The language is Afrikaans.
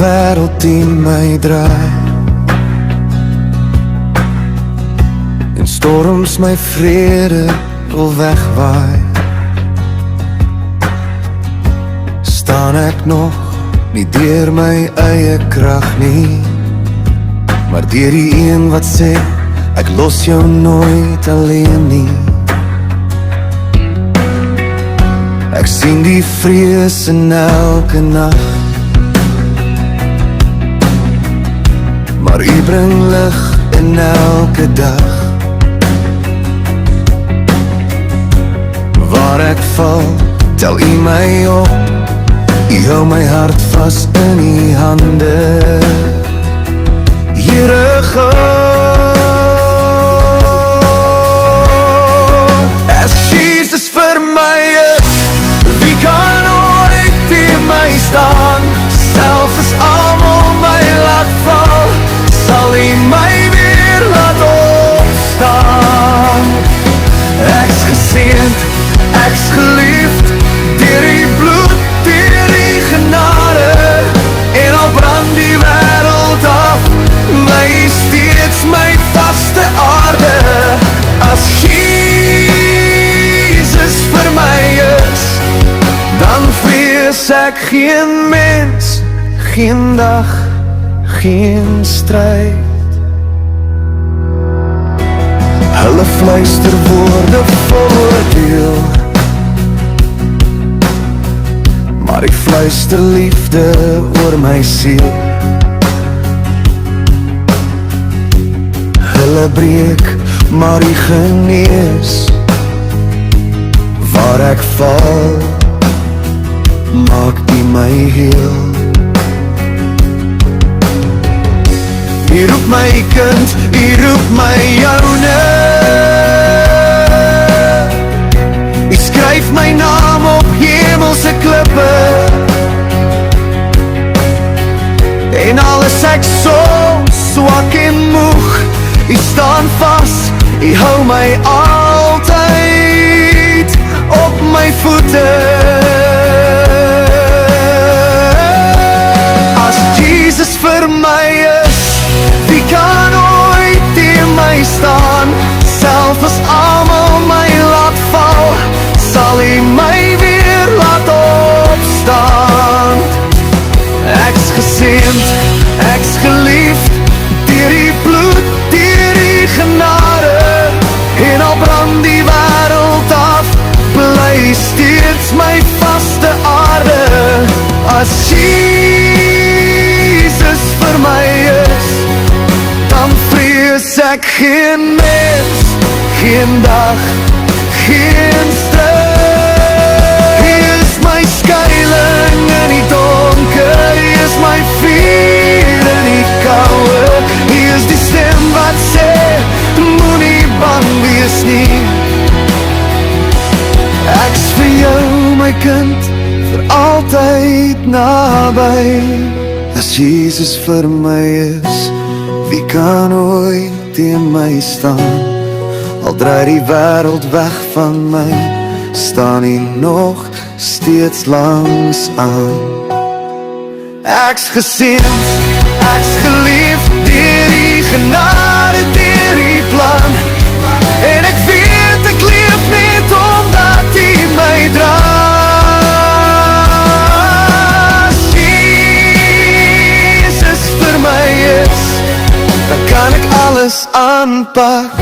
wêreld teen my draai en storms my vrede wil wegwaai, staan ek nog nie deur my eie krag nie, maar deur die een wat sê ek los jou nooit alleen nie. Ek sien die vrees in elke nag, maar U bring lig in elke dag. Waar ek val, tel U my op, U hou my hart vas in U hande. Here God, as Jesus vir my is, wie kan ooit teen my staan? Selfs as almal my laat val, sal U my weer laat opstaan. Ek's geseënd, ek's geliefd, deur U bloed, deur U genade, en al brand die wêreld af, bly steeds my vaste aarde. As Jesus vir my is, dan vrees ek geen mens, geen dag, geen stryd. Hulle fluister woorde vol oordeel, maar ek fluister liefde oor my siel. Hulle breek, maar U genees. Waar ek val, maak U my heel. U roep my kind, U roep my joune. U skryf my naam op hemelse klippe, en al is ek so swak en moeg, U staan vas, U hou my altyd op my voete. As Jesus vir my is, wie kan ooit teen my staan? Selfs as almal my laat val, sal U my weer laat opstaan. Ek's geseënd, ek's geliefd, deur U bloed, deur U genade, en al brand die wêreld af, bly steeds my vaste aarde. As Jesus vir my is, dan vrees ek geen mens, geen dag, geen stryd. Hy is my skuiling in die donker, Hy is my vuur in die koue, Hy is die stem wat sê, moenie bang wees nie. Ek's vir jou my kind, vir altyd naby. As Jesus vir my is, wie kan ooit teen my staan? Al draai die wêreld weg van my, staan U nog steeds langs aan. Ek's geseënd, ek's geliefd, deur U genade, deur U plan, en ek weet ek leef net omdat U my dra. As Jesus vir my is, dan kan ek alles aanpak.